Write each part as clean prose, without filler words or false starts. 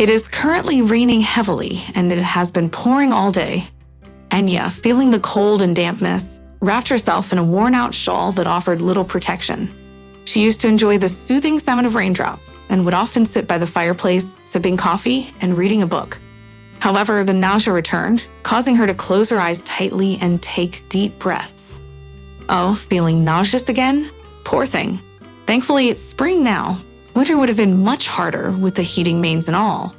It is currently raining heavily, and it has been pouring all day. Anya, feeling the cold and dampness, wrapped herself in a worn-out shawl that offered little protection. She used to enjoy the soothing sound of raindrops and would often sit by the fireplace, sipping coffee and reading a book. However, the nausea returned, causing her to close her eyes tightly and take deep breaths. Oh, feeling nauseous again? Poor thing. Thankfully, it's spring now. Winter would have been much harder with the heating mains and all.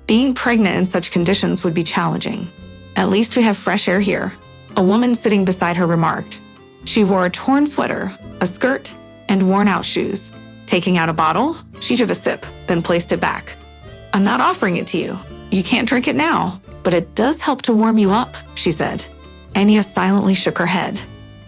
Being pregnant in such conditions would be challenging. At least we have fresh air here, a woman sitting beside her remarked. She wore a torn sweater, a skirt, and worn-out shoes. Taking out a bottle, she took a sip, then placed it back. I'm not offering it to you. You can't drink it now, but it does help to warm you up, she said. Anya silently shook her head.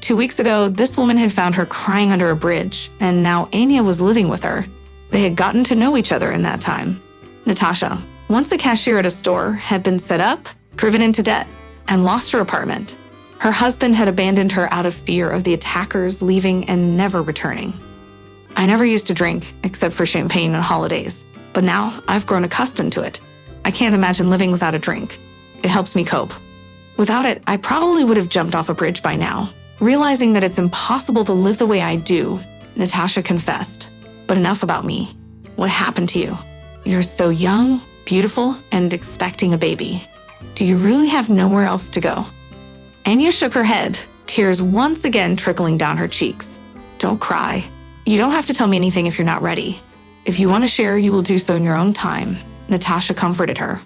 2 weeks ago, this woman had found her crying under a bridge, and now Anya was living with her. They had gotten to know each other in that time. Natasha, once a cashier at a store, had been set up, driven into debt, and lost her apartment. Her husband had abandoned her out of fear of the attackers leaving and never returning. I never used to drink, except for champagne on holidays, but now I've grown accustomed to it. I can't imagine living without a drink. It helps me cope. Without it, I probably would have jumped off a bridge by now. Realizing that it's impossible to live the way I do, Natasha confessed. But enough about me. What happened to you? You're so young, beautiful, and expecting a baby. Do you really have nowhere else to go? Anya shook her head, tears once again trickling down her cheeks. Don't cry. You don't have to tell me anything if you're not ready. If you want to share, you will do so in your own time, Natasha comforted her.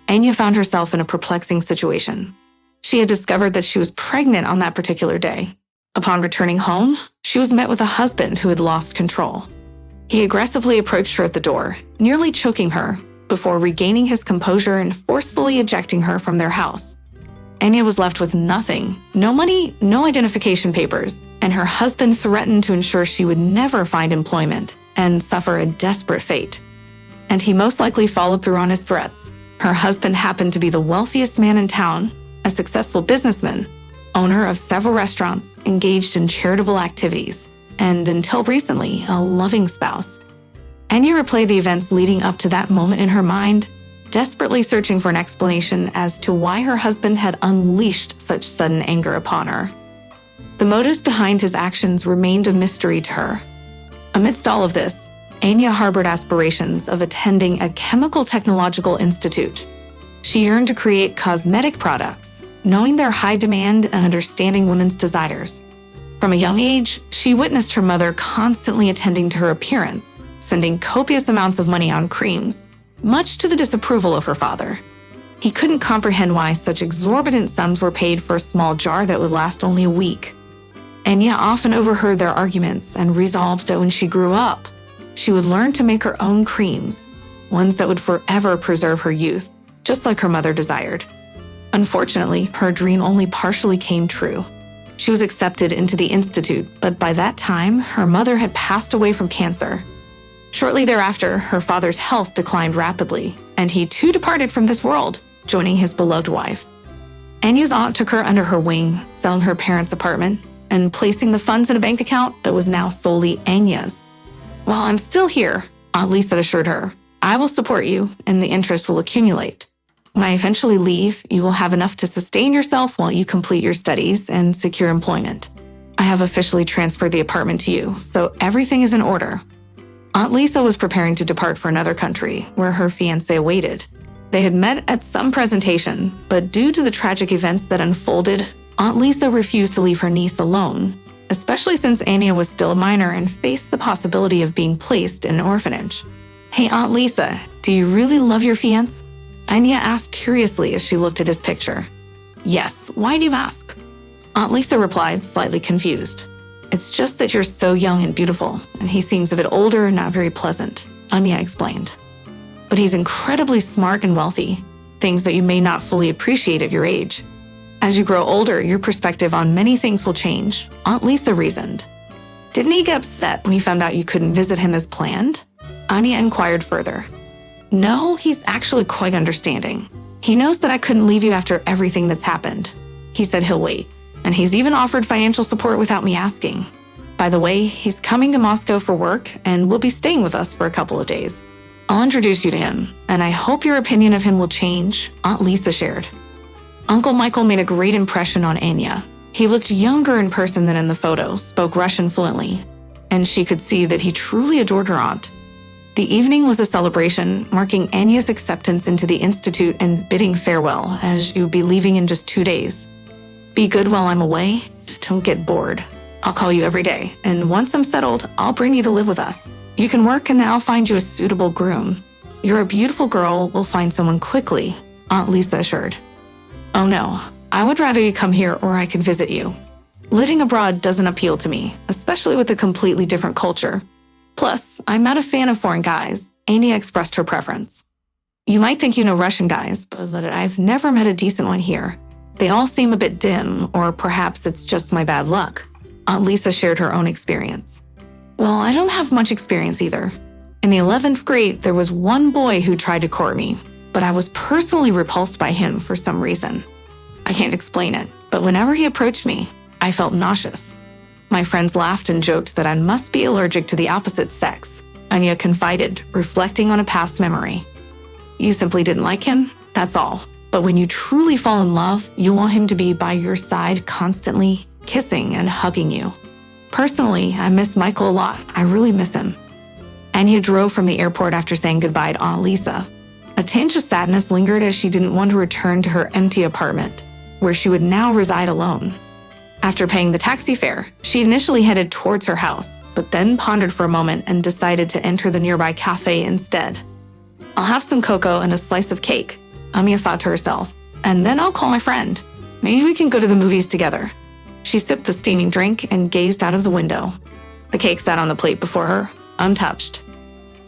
Anya found herself in a perplexing situation. She had discovered that she was pregnant on that particular day. Upon returning home, she was met with a husband who had lost control. He aggressively approached her at the door, nearly choking her, before regaining his composure and forcefully ejecting her from their house. Anya was left with nothing, no money, no identification papers, and her husband threatened to ensure she would never find employment and suffer a desperate fate. And he most likely followed through on his threats. Her husband happened to be the wealthiest man in town, a successful businessman, owner of several restaurants, engaged in charitable activities, and until recently, a loving spouse. Anya replayed the events leading up to that moment in her mind, desperately searching for an explanation as to why her husband had unleashed such sudden anger upon her. The motives behind his actions remained a mystery to her. Amidst all of this, Anya harbored aspirations of attending a chemical technological institute. She yearned to create cosmetic products, knowing their high demand and understanding women's desires. From a young age, she witnessed her mother constantly attending to her appearance, spending copious amounts of money on creams, much to the disapproval of her father. He couldn't comprehend why such exorbitant sums were paid for a small jar that would last only a week. Anya often overheard their arguments and resolved that when she grew up, she would learn to make her own creams, ones that would forever preserve her youth, just like her mother desired. Unfortunately, her dream only partially came true. She was accepted into the institute, but by that time, her mother had passed away from cancer. Shortly thereafter, her father's health declined rapidly, and he too departed from this world, joining his beloved wife. Anya's aunt took her under her wing, selling her parents' apartment and placing the funds in a bank account that was now solely Anya's. While I'm still here, Aunt Lisa assured her, I will support you and the interest will accumulate. When I eventually leave, you will have enough to sustain yourself while you complete your studies and secure employment. I have officially transferred the apartment to you, so everything is in order. Aunt Lisa was preparing to depart for another country, where her fiancé awaited. They had met at some presentation, but due to the tragic events that unfolded, Aunt Lisa refused to leave her niece alone, especially since Anya was still a minor and faced the possibility of being placed in an orphanage. Hey, Aunt Lisa, do you really love your fiancé? Anya asked curiously as she looked at his picture. Yes, why do you ask? Aunt Lisa replied, slightly confused. It's just that you're so young and beautiful, and he seems a bit older and not very pleasant, Anya explained. But he's incredibly smart and wealthy, things that you may not fully appreciate at your age. As you grow older, your perspective on many things will change, Aunt Lisa reasoned. Didn't he get upset when he found out you couldn't visit him as planned? Anya inquired further. No, he's actually quite understanding. He knows that I couldn't leave you after everything that's happened. He said he'll wait, and he's even offered financial support without me asking. By the way, he's coming to Moscow for work and will be staying with us for a couple of days. I'll introduce you to him, and I hope your opinion of him will change," Aunt Lisa shared. Uncle Michael made a great impression on Anya. He looked younger in person than in the photo, spoke Russian fluently, and she could see that he truly adored her aunt. The evening was a celebration, marking Anya's acceptance into the Institute and bidding farewell, as you'll be leaving in just 2 days. "Be good while I'm away. Don't get bored. I'll call you every day, and once I'm settled, I'll bring you to live with us. You can work and then I'll find you a suitable groom. You're a beautiful girl. We'll find someone quickly," Aunt Lisa assured. "Oh no, I would rather you come here or I can visit you. Living abroad doesn't appeal to me, especially with a completely different culture. Plus, I'm not a fan of foreign guys," Anya expressed her preference. "You might think you know Russian guys, but I've never met a decent one here. They all seem a bit dim, or perhaps it's just my bad luck," Aunt Lisa shared her own experience. "Well, I don't have much experience either. In the 11th grade, there was one boy who tried to court me, but I was personally repulsed by him for some reason. I can't explain it, but whenever he approached me, I felt nauseous. My friends laughed and joked that I must be allergic to the opposite sex," Anya confided, reflecting on a past memory. "You simply didn't like him? That's all. But when you truly fall in love, you want him to be by your side constantly, kissing and hugging you. Personally, I miss Michael a lot. I really miss him." Anya drove from the airport after saying goodbye to Aunt Lisa. A tinge of sadness lingered as she didn't want to return to her empty apartment, where she would now reside alone. After paying the taxi fare, she initially headed towards her house, but then pondered for a moment and decided to enter the nearby cafe instead. "I'll have some cocoa and a slice of cake," Anya thought to herself, "and then I'll call my friend. Maybe we can go to the movies together." She sipped the steaming drink and gazed out of the window. The cake sat on the plate before her, untouched.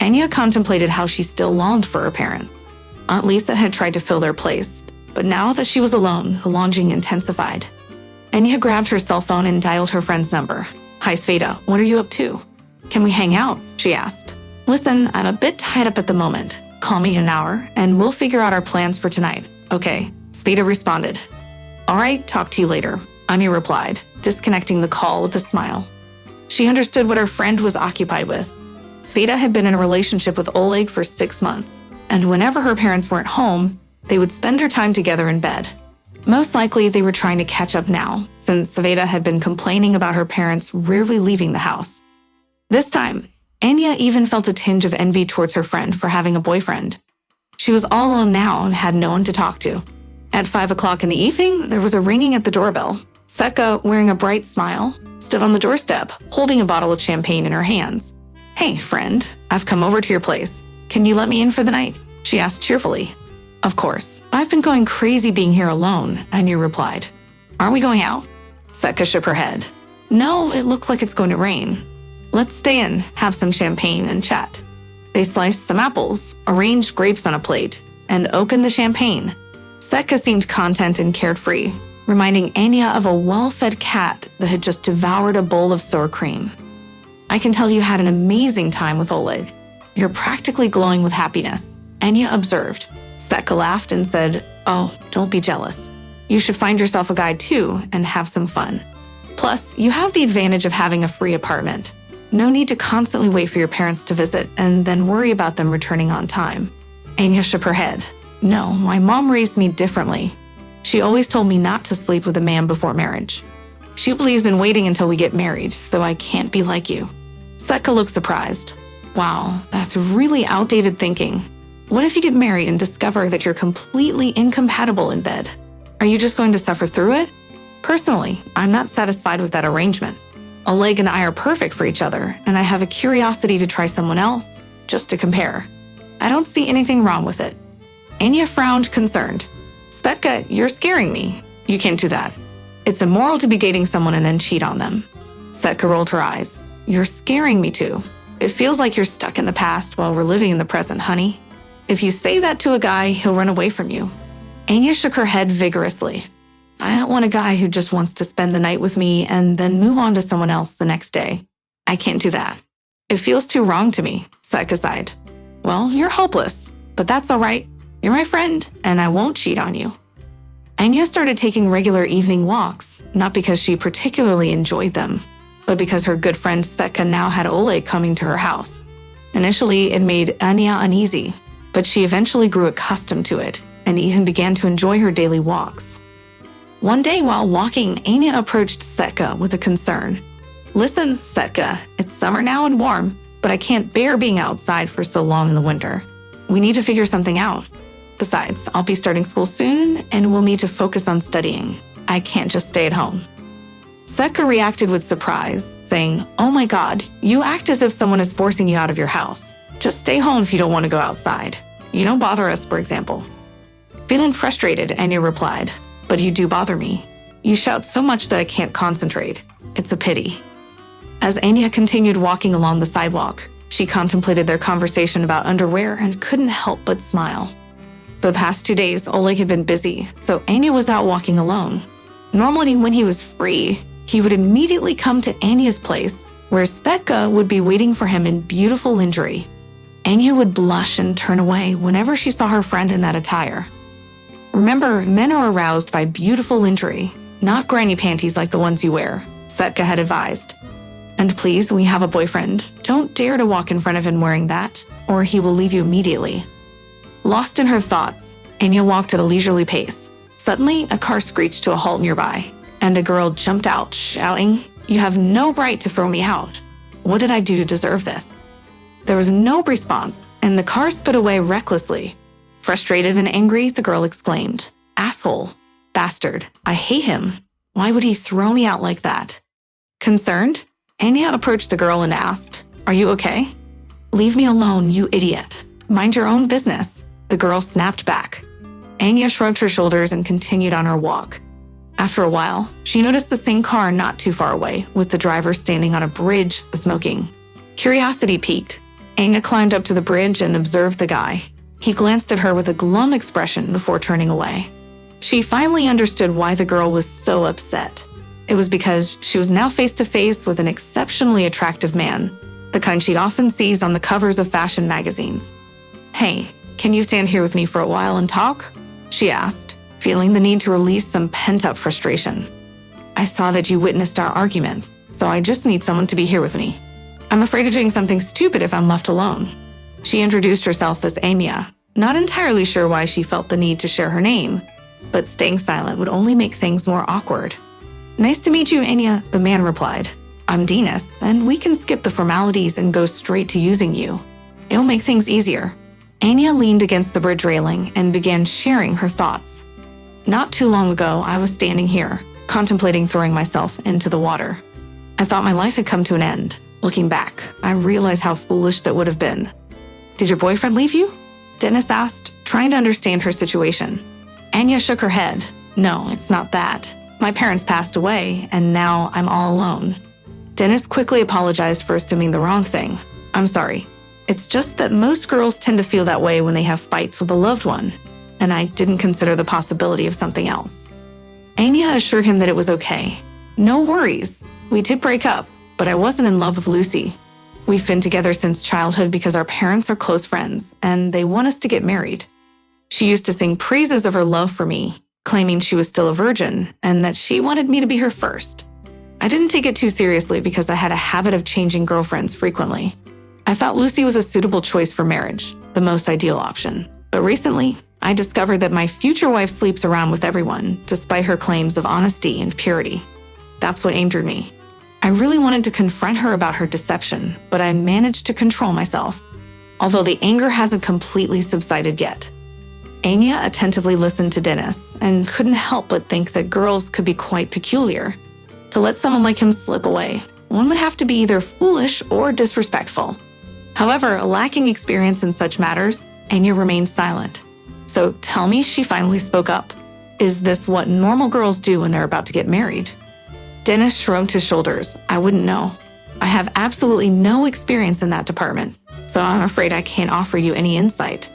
Anya contemplated how she still longed for her parents. Aunt Lisa had tried to fill their place, but now that she was alone, the longing intensified. Anya grabbed her cell phone and dialed her friend's number. "Hi, Sveta, what are you up to?" "Can we hang out?" she asked. "Listen, I'm a bit tied up at the moment. Call me in an hour, and we'll figure out our plans for tonight." "Okay," Sveta responded. "All right, talk to you later," Anya replied, disconnecting the call with a smile. She understood what her friend was occupied with. Sveta had been in a relationship with Oleg for 6 months, and whenever her parents weren't home, they would spend their time together in bed. Most likely, they were trying to catch up now, since Sveta had been complaining about her parents rarely leaving the house. This time, Anya even felt a tinge of envy towards her friend for having a boyfriend. She was all alone now and had no one to talk to. At 5 o'clock in the evening, there was a ringing at the doorbell. Seka, wearing a bright smile, stood on the doorstep, holding a bottle of champagne in her hands. "Hey, friend, I've come over to your place. Can you let me in for the night?" she asked cheerfully. "Of course. I've been going crazy being here alone," Anya replied. "Aren't we going out?" Seka shook her head. "No, it looks like it's going to rain. Let's stay in, have some champagne, and chat." They sliced some apples, arranged grapes on a plate, and opened the champagne. Seka seemed content and carefree, reminding Anya of a well-fed cat that had just devoured a bowl of sour cream. "I can tell you had an amazing time with Oleg. You're practically glowing with happiness," Anya observed. Seka laughed and said, "Oh, don't be jealous. You should find yourself a guy too and have some fun. Plus, you have the advantage of having a free apartment. No need to constantly wait for your parents to visit and then worry about them returning on time." Anya shook her head. "No, my mom raised me differently. She always told me not to sleep with a man before marriage. She believes in waiting until we get married, so I can't be like you." Seka looked surprised. "Wow, that's really outdated thinking. What if you get married and discover that you're completely incompatible in bed? Are you just going to suffer through it? Personally, I'm not satisfied with that arrangement. Oleg and I are perfect for each other, and I have a curiosity to try someone else, just to compare. I don't see anything wrong with it." Anya frowned, concerned. "Svetka, you're scaring me. You can't do that. It's immoral to be dating someone and then cheat on them." Svetka rolled her eyes. "You're scaring me too. It feels like you're stuck in the past while we're living in the present, honey. If you say that to a guy, he'll run away from you." Anya shook her head vigorously. "I don't want a guy who just wants to spend the night with me and then move on to someone else the next day. I can't do that. It feels too wrong to me," Seka sighed. "Well, you're hopeless, but that's all right. You're my friend, and I won't cheat on you." Anya started taking regular evening walks, not because she particularly enjoyed them, but because her good friend Svetka now had Oleg coming to her house. Initially, it made Anya uneasy, but she eventually grew accustomed to it and even began to enjoy her daily walks. One day while walking, Anya approached Setka with a concern. "Listen, Setka, it's summer now and warm, but I can't bear being outside for so long in the winter. We need to figure something out. Besides, I'll be starting school soon and we'll need to focus on studying. I can't just stay at home." Setka reacted with surprise, saying, "Oh my God, you act as if someone is forcing you out of your house. Just stay home if you don't want to go outside. You don't bother us, for example." Feeling frustrated, Anya replied, "But you do bother me. You shout so much that I can't concentrate. It's a pity." As Anya continued walking along the sidewalk, she contemplated their conversation about underwear and couldn't help but smile. For the past 2 days, Oleg had been busy, so Anya was out walking alone. Normally, when he was free, he would immediately come to Anya's place, where Svetka would be waiting for him in beautiful lingerie. Anya would blush and turn away whenever she saw her friend in that attire. "Remember, men are aroused by beautiful lingerie, not granny panties like the ones you wear," Svetka had advised. "And please, when you have a boyfriend, don't dare to walk in front of him wearing that, or he will leave you immediately." Lost in her thoughts, Anya walked at a leisurely pace. Suddenly, a car screeched to a halt nearby, and a girl jumped out, shouting, "You have no right to throw me out. What did I do to deserve this?" There was no response, and the car sped away recklessly. Frustrated and angry, the girl exclaimed, "Asshole, bastard, I hate him. Why would he throw me out like that?" Concerned, Anya approached the girl and asked, "Are you okay?" "Leave me alone, you idiot. Mind your own business," the girl snapped back. Anya shrugged her shoulders and continued on her walk. After a while, she noticed the same car not too far away, with the driver standing on a bridge smoking. Curiosity piqued. Anya climbed up to the bridge and observed the guy. He glanced at her with a glum expression before turning away. She finally understood why the girl was so upset. It was because she was now face to face with an exceptionally attractive man, the kind she often sees on the covers of fashion magazines. "Hey, can you stand here with me for a while and talk?" she asked, feeling the need to release some pent-up frustration. "I saw that you witnessed our argument, so I just need someone to be here with me. I'm afraid of doing something stupid if I'm left alone." She introduced herself as Anya, not entirely sure why she felt the need to share her name, but staying silent would only make things more awkward. "Nice to meet you, Anya," the man replied. "I'm Dinas, and we can skip the formalities and go straight to using you. It'll make things easier." Anya leaned against the bridge railing and began sharing her thoughts. "Not too long ago, I was standing here, contemplating throwing myself into the water. I thought my life had come to an end. Looking back, I realized how foolish that would have been." "Did your boyfriend leave you?" Dennis asked, trying to understand her situation. Anya shook her head. "No, it's not that. My parents passed away, and now I'm all alone." Dennis quickly apologized for assuming the wrong thing. "I'm sorry. It's just that most girls tend to feel that way when they have fights with a loved one, and I didn't consider the possibility of something else." Anya assured him that it was okay. "No worries. We did break up, but I wasn't in love with Lucy. We've been together since childhood because our parents are close friends, and they want us to get married. She used to sing praises of her love for me, claiming she was still a virgin and that she wanted me to be her first. I didn't take it too seriously because I had a habit of changing girlfriends frequently. I thought Lucy was a suitable choice for marriage, the most ideal option. But recently, I discovered that my future wife sleeps around with everyone, despite her claims of honesty and purity. That's what angered me. I really wanted to confront her about her deception, but I managed to control myself, although the anger hasn't completely subsided yet." Anya attentively listened to Dennis and couldn't help but think that girls could be quite peculiar. To let someone like him slip away, one would have to be either foolish or disrespectful. However, lacking experience in such matters, Anya remained silent. "So tell me," she finally spoke up, "is this what normal girls do when they're about to get married?" Dennis shrugged his shoulders. "I wouldn't know. I have absolutely no experience in that department, so I'm afraid I can't offer you any insight."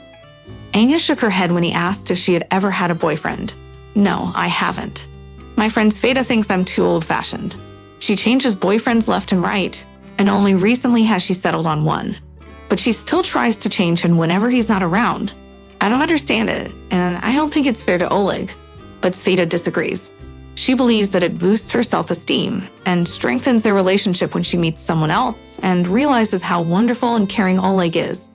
Anya shook her head when he asked if she had ever had a boyfriend. "No, I haven't. My friend Sveta thinks I'm too old-fashioned. She changes boyfriends left and right, and only recently has she settled on one. But she still tries to change him whenever he's not around. I don't understand it, and I don't think it's fair to Oleg." But Sveta disagrees. She believes that it boosts her self-esteem and strengthens their relationship when she meets someone else and realizes how wonderful and caring Oleg is.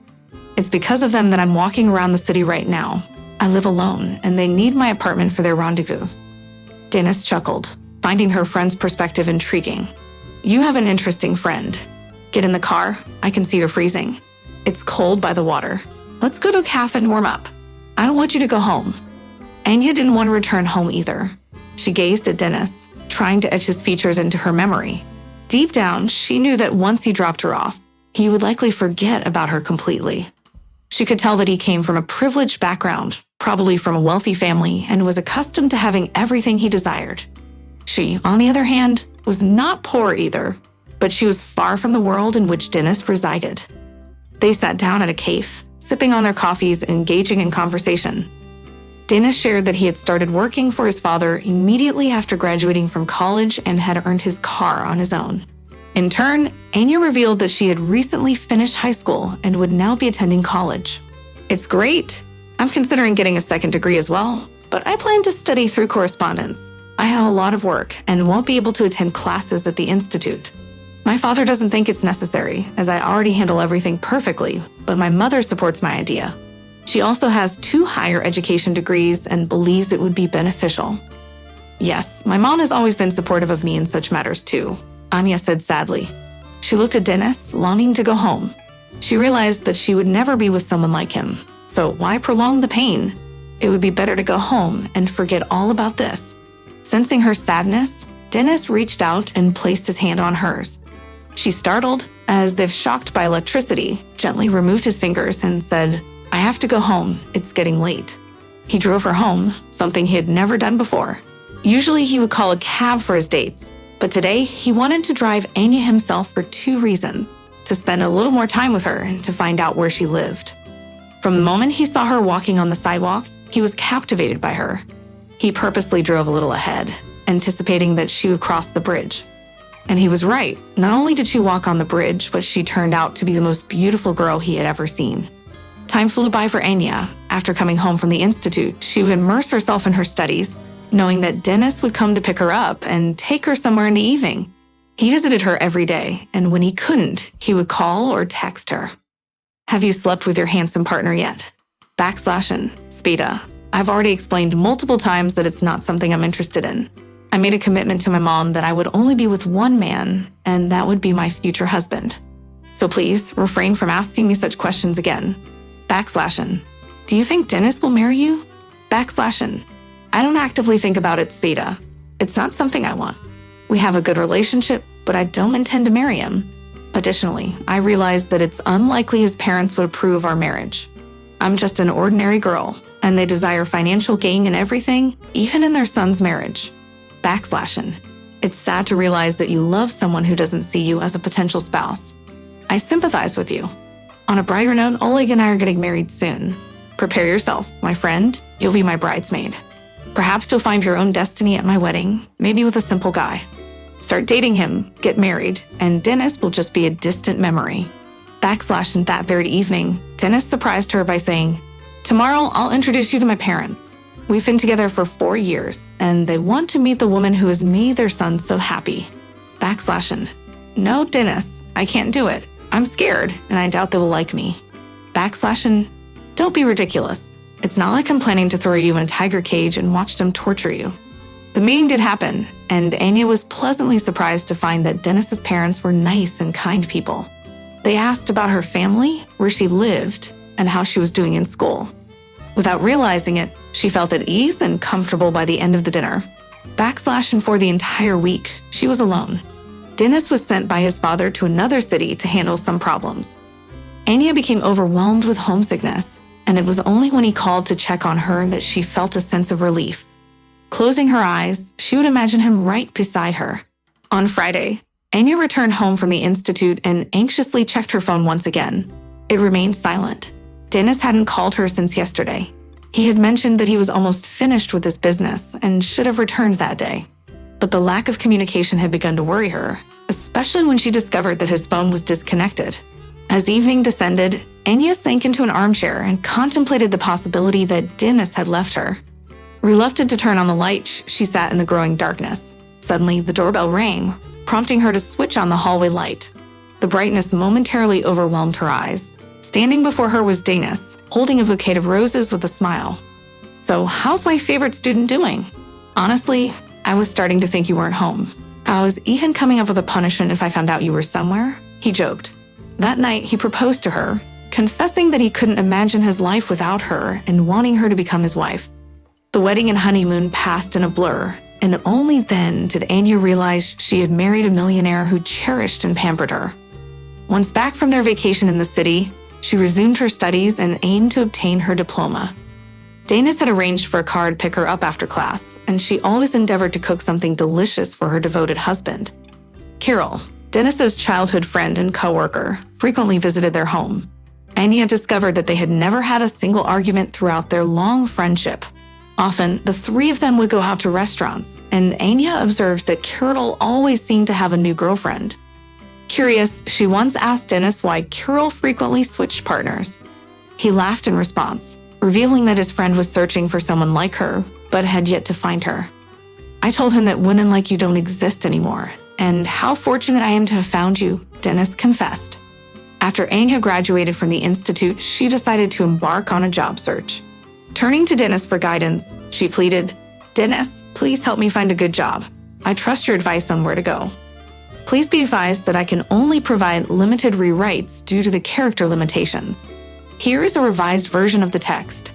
It's because of them that I'm walking around the city right now. I live alone, and they need my apartment for their rendezvous. Dennis chuckled, finding her friend's perspective intriguing. You have an interesting friend. Get in the car. I can see you're freezing. It's cold by the water. Let's go to a cafe and warm up. I don't want you to go home. Anya didn't want to return home either. She gazed at Dennis, trying to etch his features into her memory. Deep down, she knew that once he dropped her off, he would likely forget about her completely. She could tell that he came from a privileged background, probably from a wealthy family, and was accustomed to having everything he desired. She, on the other hand, was not poor either, but she was far from the world in which Dennis resided. They sat down at a cafe, sipping on their coffees and engaging in conversation. Dennis shared that he had started working for his father immediately after graduating from college and had earned his car on his own. In turn, Anya revealed that she had recently finished high school and would now be attending college. It's great. I'm considering getting a second degree as well, but I plan to study through correspondence. I have a lot of work and won't be able to attend classes at the institute. My father doesn't think it's necessary, as I already handle everything perfectly, but my mother supports my idea. She also has 2 higher education degrees and believes it would be beneficial. Yes, my mom has always been supportive of me in such matters too, Anya said sadly. She looked at Dennis, longing to go home. She realized that she would never be with someone like him, so why prolong the pain? It would be better to go home and forget all about this. Sensing her sadness, Dennis reached out and placed his hand on hers. She startled, as if shocked by electricity, gently removed his fingers and said, I have to go home. It's getting late. He drove her home, something he had never done before. Usually he would call a cab for his dates, but today he wanted to drive Anya himself for 2 reasons: to spend a little more time with her and to find out where she lived. From the moment he saw her walking on the sidewalk, he was captivated by her. He purposely drove a little ahead, anticipating that she would cross the bridge. And he was right. Not only did she walk on the bridge, but she turned out to be the most beautiful girl he had ever seen. Time flew by for Anya. After coming home from the institute, she would immerse herself in her studies, knowing that Dennis would come to pick her up and take her somewhere in the evening. He visited her every day, and when he couldn't, he would call or text her. Have you slept with your handsome partner yet? / Spida. I've already explained multiple times that it's not something I'm interested in. I made a commitment to my mom that I would only be with one man, and that would be my future husband. So please refrain from asking me such questions again. / Do you think Dennis will marry you? / I don't actively think about it, Spida. It's not something I want. We have a good relationship, but I don't intend to marry him. Additionally, I realize that it's unlikely his parents would approve our marriage. I'm just an ordinary girl, and they desire financial gain in everything, even in their son's marriage. / It's sad to realize that you love someone who doesn't see you as a potential spouse. I sympathize with you. On a brighter note, Oleg and I are getting married soon. Prepare yourself, my friend. You'll be my bridesmaid. Perhaps you'll find your own destiny at my wedding, maybe with a simple guy. Start dating him, get married, and Dennis will just be a distant memory. / And that very evening, Dennis surprised her by saying, Tomorrow, I'll introduce you to my parents. We've been together for 4 years, and they want to meet the woman who has made their son so happy. / No, Dennis, I can't do it. I'm scared, and I doubt they will like me. / Don't be ridiculous. It's not like I'm planning to throw you in a tiger cage and watch them torture you. The meeting did happen, and Anya was pleasantly surprised to find that Dennis's parents were nice and kind people. They asked about her family, where she lived, and how she was doing in school. Without realizing it, she felt at ease and comfortable by the end of the dinner. / And for the entire week, she was alone. Dennis was sent by his father to another city to handle some problems. Anya became overwhelmed with homesickness, and it was only when he called to check on her that she felt a sense of relief. Closing her eyes, she would imagine him right beside her. On Friday, Anya returned home from the institute and anxiously checked her phone once again. It remained silent. Dennis hadn't called her since yesterday. He had mentioned that he was almost finished with his business and should have returned that day. But the lack of communication had begun to worry her, especially when she discovered that his phone was disconnected. As evening descended, Anya sank into an armchair and contemplated the possibility that Dennis had left her. Reluctant to turn on the light, she sat in the growing darkness. Suddenly, the doorbell rang, prompting her to switch on the hallway light. The brightness momentarily overwhelmed her eyes. Standing before her was Danis, holding a bouquet of roses with a smile. "So, how's my favorite student doing?" "Honestly, I was starting to think you weren't home. I was even coming up with a punishment if I found out you were somewhere," he joked. That night, he proposed to her, confessing that he couldn't imagine his life without her and wanting her to become his wife. The wedding and honeymoon passed in a blur, and only then did Anya realize she had married a millionaire who cherished and pampered her. Once back from their vacation in the city, she resumed her studies and aimed to obtain her diploma. Danis had arranged for a car to pick her up after class, and she always endeavored to cook something delicious for her devoted husband. Carol, Dennis's childhood friend and coworker, frequently visited their home. Anya discovered that they had never had a single argument throughout their long friendship. Often, the three of them would go out to restaurants, and Anya observes that Carol always seemed to have a new girlfriend. Curious, she once asked Dennis why Carol frequently switched partners. He laughed in response, revealing that his friend was searching for someone like her, but had yet to find her. "I told him that women like you don't exist anymore, and how fortunate I am to have found you," Dennis confessed. After Anya graduated from the institute, she decided to embark on a job search. Turning to Dennis for guidance, she pleaded, "Dennis, please help me find a good job. I trust your advice on where to go. Please be advised that I can only provide limited rewrites due to the character limitations. Here is a revised version of the text.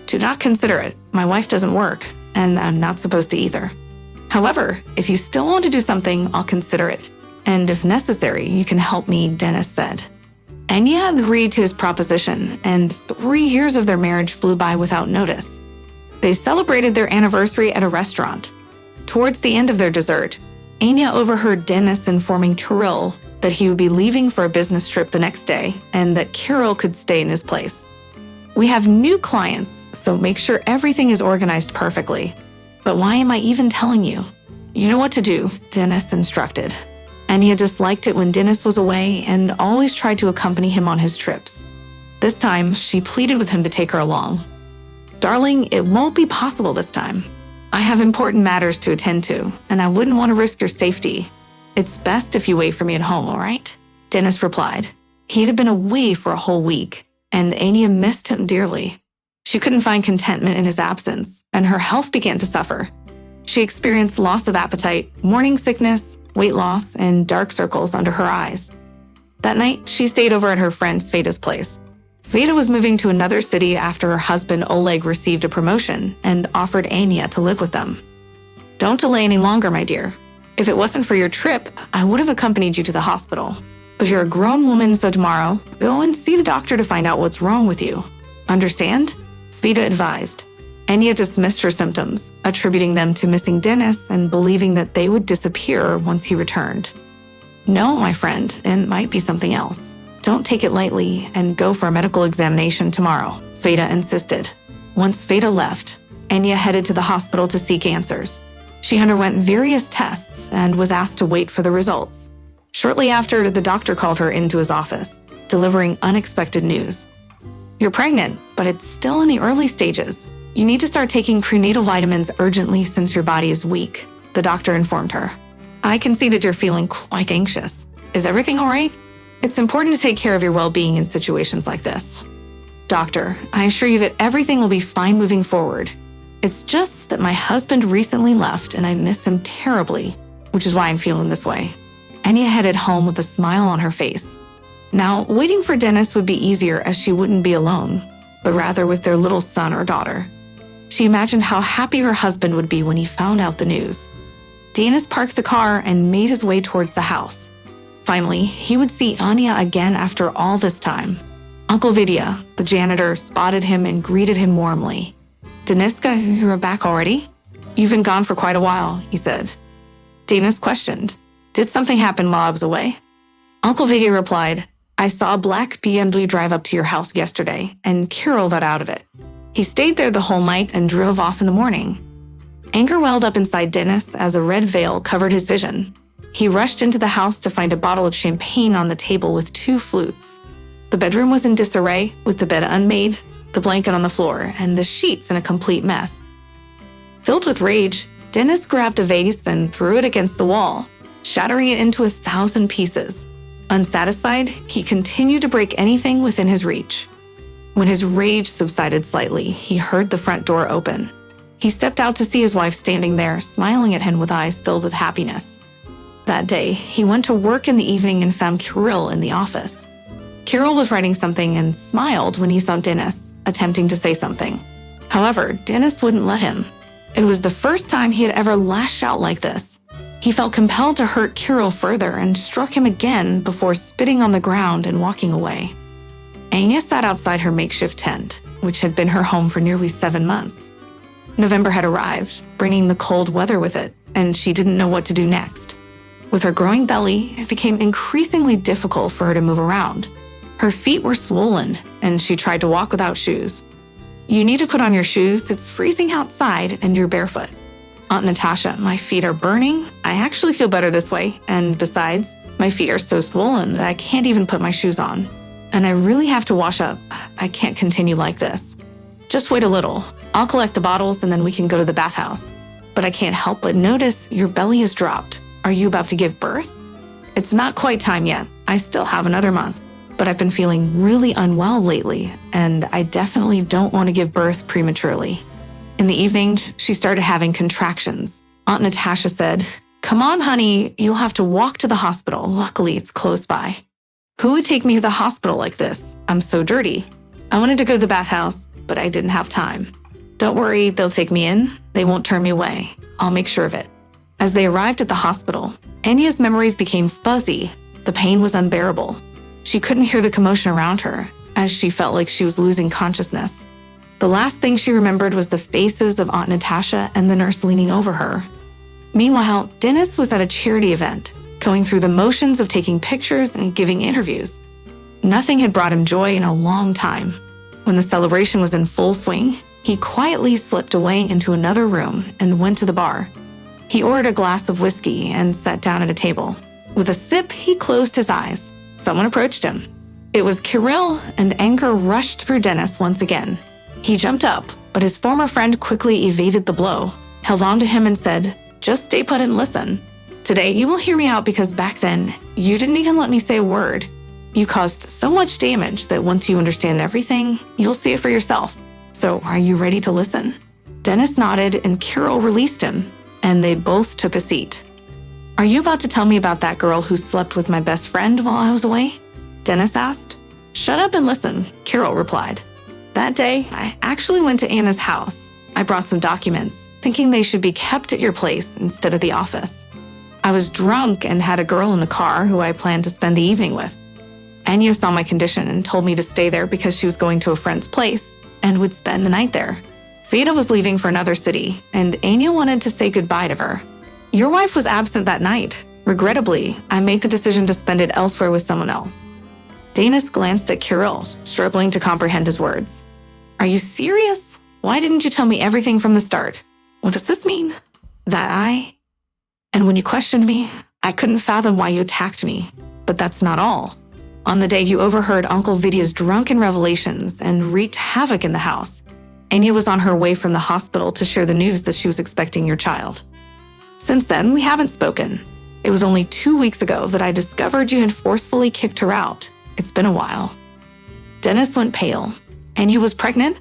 Do not consider it. My wife doesn't work, and I'm not supposed to either. However, if you still want to do something, I'll consider it. And if necessary, you can help me," Dennis said. Anya agreed to his proposition, and 3 years of their marriage flew by without notice. They celebrated their anniversary at a restaurant. Towards the end of their dessert, Anya overheard Dennis informing Carol that he would be leaving for a business trip the next day and that Carol could stay in his place. "We have new clients, so make sure everything is organized perfectly. But why am I even telling you? You know what to do," Dennis instructed. Anya disliked it when Dennis was away and always tried to accompany him on his trips. This time, she pleaded with him to take her along. "Darling, it won't be possible this time. I have important matters to attend to, and I wouldn't want to risk your safety. It's best if you wait for me at home, all right?" Dennis replied. He had been away for a whole week, and Anya missed him dearly. She couldn't find contentment in his absence, and her health began to suffer. She experienced loss of appetite, morning sickness, weight loss, and dark circles under her eyes. That night, she stayed over at her friend Sveta's place. Sveta was moving to another city after her husband Oleg received a promotion and offered Anya to live with them. "Don't delay any longer, my dear. If it wasn't for your trip, I would have accompanied you to the hospital. But you're a grown woman, so tomorrow, go and see the doctor to find out what's wrong with you. Understand?" Sveta advised. Anya dismissed her symptoms, attributing them to missing Dennis and believing that they would disappear once he returned. "No, my friend, it might be something else. Don't take it lightly and go for a medical examination tomorrow," Sveta insisted. Once Sveta left, Anya headed to the hospital to seek answers. She underwent various tests and was asked to wait for the results. Shortly after, the doctor called her into his office, delivering unexpected news. "You're pregnant, but it's still in the early stages. You need to start taking prenatal vitamins urgently since your body is weak," the doctor informed her. "I can see that you're feeling quite anxious. Is everything all right? It's important to take care of your well-being in situations like this." "Doctor, I assure you that everything will be fine moving forward. It's just that my husband recently left and I miss him terribly, which is why I'm feeling this way." Anya headed home with a smile on her face. Now, waiting for Dennis would be easier as she wouldn't be alone, but rather with their little son or daughter. She imagined how happy her husband would be when he found out the news. Dennis parked the car and made his way towards the house. Finally, he would see Anya again after all this time. Uncle Vidya, the janitor, spotted him and greeted him warmly. "Deniska, you're back already? You've been gone for quite a while," he said. Dennis questioned, "Did something happen while I was away?" Uncle Vidya replied, "I saw a black BMW drive up to your house yesterday, and Carol got out of it. He stayed there the whole night and drove off in the morning." Anger welled up inside Dennis as a red veil covered his vision. He rushed into the house to find a bottle of champagne on the table with 2 flutes. The bedroom was in disarray, with the bed unmade, the blanket on the floor, and the sheets in a complete mess. Filled with rage, Dennis grabbed a vase and threw it against the wall, shattering it into 1,000 pieces. Unsatisfied, he continued to break anything within his reach. When his rage subsided slightly, he heard the front door open. He stepped out to see his wife standing there, smiling at him with eyes filled with happiness. That day, he went to work in the evening and found Kirill in the office. Kirill was writing something and smiled when he saw Dennis, attempting to say something. However, Dennis wouldn't let him. It was the first time he had ever lashed out like this. He felt compelled to hurt Kirill further and struck him again before spitting on the ground and walking away. Anya sat outside her makeshift tent, which had been her home for nearly 7 months. November had arrived, bringing the cold weather with it, and she didn't know what to do next. With her growing belly, it became increasingly difficult for her to move around. Her feet were swollen, and she tried to walk without shoes. "You need to put on your shoes. It's freezing outside, and you're barefoot." "Aunt Natasha, my feet are burning. I actually feel better this way, and besides, my feet are so swollen that I can't even put my shoes on. And I really have to wash up. I can't continue like this." "Just wait a little. I'll collect the bottles and then we can go to the bathhouse. But I can't help but notice your belly has dropped. Are you about to give birth?" "It's not quite time yet. I still have another month. But I've been feeling really unwell lately, and I definitely don't want to give birth prematurely." In the evening, she started having contractions. Aunt Natasha said, "Come on, honey, you'll have to walk to the hospital. Luckily, it's close by." Who would take me to the hospital like this? I'm so dirty. I wanted to go to the bathhouse, but I didn't have time. "Don't worry, they'll take me in. They won't turn me away. I'll make sure of it." As they arrived at the hospital, Anya's memories became fuzzy. The pain was unbearable. She couldn't hear the commotion around her, as she felt like she was losing consciousness. The last thing she remembered was the faces of Aunt Natasha and the nurse leaning over her. Meanwhile, Dennis was at a charity event, going through the motions of taking pictures and giving interviews. Nothing had brought him joy in a long time. When the celebration was in full swing, he quietly slipped away into another room and went to the bar. He ordered a glass of whiskey and sat down at a table. With a sip, he closed his eyes. Someone approached him. It was Kirill, and anger rushed through Dennis once again. He jumped up, but his former friend quickly evaded the blow, held on to him and said, "Just stay put and listen. Today, you will hear me out because back then, you didn't even let me say a word. You caused so much damage that once you understand everything, you'll see it for yourself. So are you ready to listen?" Dennis nodded and Kirill released him, and they both took a seat. "Are you about to tell me about that girl who slept with my best friend while I was away?" Dennis asked. "Shut up and listen," Kirill replied. "That day, I actually went to Anna's house. I brought some documents, thinking they should be kept at your place instead of the office. I was drunk and had a girl in the car who I planned to spend the evening with. Anya saw my condition and told me to stay there because she was going to a friend's place and would spend the night there. Sveta was leaving for another city, and Anya wanted to say goodbye to her. Your wife was absent that night. Regrettably, I made the decision to spend it elsewhere with someone else." Dennis glanced at Kirill, struggling to comprehend his words. "Are you serious? Why didn't you tell me everything from the start? What does this mean? That And when you questioned me, I couldn't fathom why you attacked me. But that's not all. On the day you overheard Uncle Vidya's drunken revelations and wreaked havoc in the house, Anya was on her way from the hospital to share the news that she was expecting your child. Since then, we haven't spoken. It was only 2 weeks ago that I discovered you had forcefully kicked her out. It's been a while." Dennis went pale. Anya was pregnant?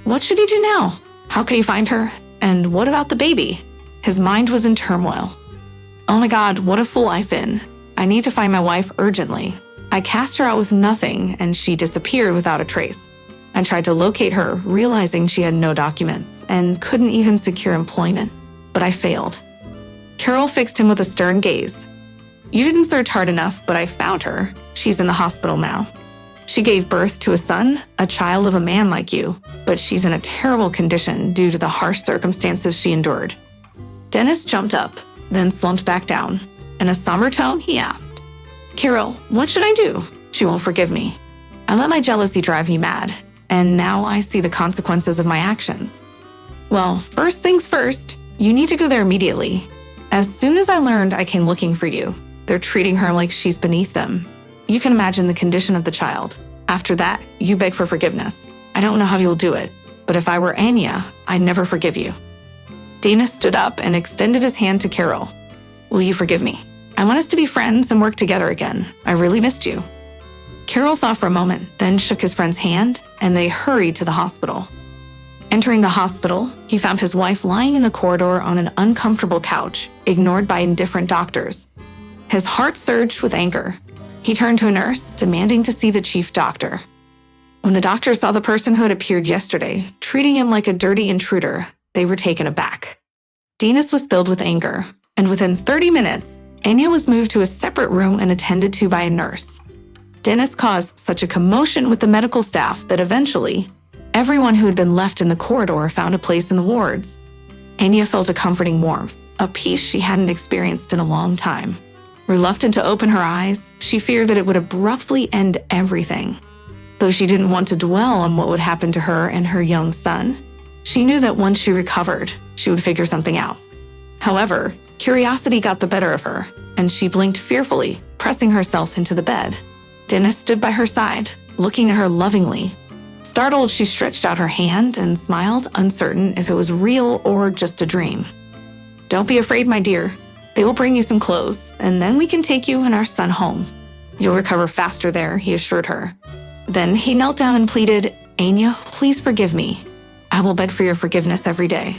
What should he do now? How could he find her? And what about the baby? His mind was in turmoil. "Oh my God, what a fool I've been. I need to find my wife urgently. I cast her out with nothing, and she disappeared without a trace. I tried to locate her, realizing she had no documents and couldn't even secure employment, but I failed." Kirill fixed him with a stern gaze. "You didn't search hard enough, but I found her. She's in the hospital now. She gave birth to a son, a child of a man like you, but she's in a terrible condition due to the harsh circumstances she endured." Dennis jumped up, then slumped back down. In a somber tone, he asked, "Kirill, what should I do? She won't forgive me. I let my jealousy drive me mad, and now I see the consequences of my actions." "Well, first things first, you need to go there immediately. As soon as I learned, I came looking for you. They're treating her like she's beneath them. You can imagine the condition of the child. After that, you beg for forgiveness. I don't know how you'll do it, but if I were Anya, I'd never forgive you." Dana stood up and extended his hand to Carol. "Will you forgive me? I want us to be friends and work together again. I really missed you." Carol thought for a moment, then shook his friend's hand, and they hurried to the hospital. Entering the hospital, he found his wife lying in the corridor on an uncomfortable couch, ignored by indifferent doctors. His heart surged with anger. He turned to a nurse, demanding to see the chief doctor. When the doctors saw the person who had appeared yesterday, treating him like a dirty intruder, they were taken aback. Dennis was filled with anger, and within 30 minutes, Anya was moved to a separate room and attended to by a nurse. Dennis caused such a commotion with the medical staff that eventually, everyone who had been left in the corridor found a place in the wards. Anya felt a comforting warmth, a peace she hadn't experienced in a long time. Reluctant to open her eyes, she feared that it would abruptly end everything. Though she didn't want to dwell on what would happen to her and her young son, she knew that once she recovered, she would figure something out. However, curiosity got the better of her, and she blinked fearfully, pressing herself into the bed. Dennis stood by her side, looking at her lovingly. Startled, she stretched out her hand and smiled, uncertain if it was real or just a dream. "Don't be afraid, my dear. They will bring you some clothes, and then we can take you and our son home. You'll recover faster there," he assured her. Then he knelt down and pleaded, "Anya, please forgive me. I will beg for your forgiveness every day.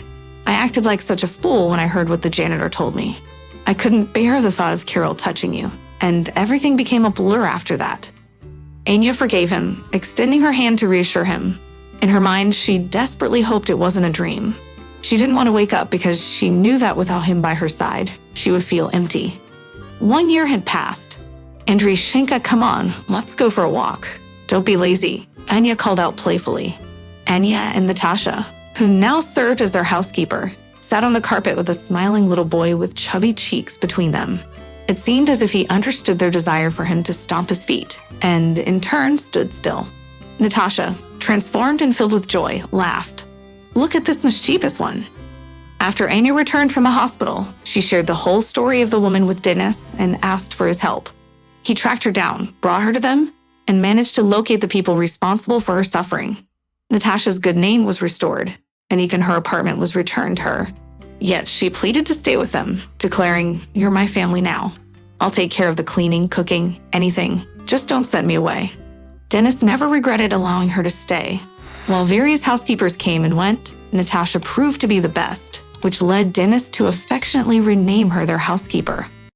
I acted like such a fool when I heard what the janitor told me. I couldn't bear the thought of Carol touching you, and everything became a blur after that." Anya forgave him, extending her hand to reassure him. In her mind, she desperately hoped it wasn't a dream. She didn't want to wake up because she knew that without him by her side, she would feel empty. 1 year had passed. "Andryshenka, come on, let's go for a walk. Don't be lazy," Anya called out playfully. Anya and Natasha, who now served as their housekeeper, sat on the carpet with a smiling little boy with chubby cheeks between them. It seemed as if he understood their desire for him to stomp his feet, and in turn stood still. Natasha, transformed and filled with joy, laughed. "Look at this mischievous one." After Anya returned from the hospital, she shared the whole story of the woman with Dennis and asked for his help. He tracked her down, brought her to them, and managed to locate the people responsible for her suffering. Natasha's good name was restored, and even her apartment was returned to her. Yet she pleaded to stay with them, declaring, "You're my family now. I'll take care of the cleaning, cooking, anything. Just don't send me away." Dennis never regretted allowing her to stay. While various housekeepers came and went, Natasha proved to be the best, which led Dennis to affectionately rename her their housekeeper.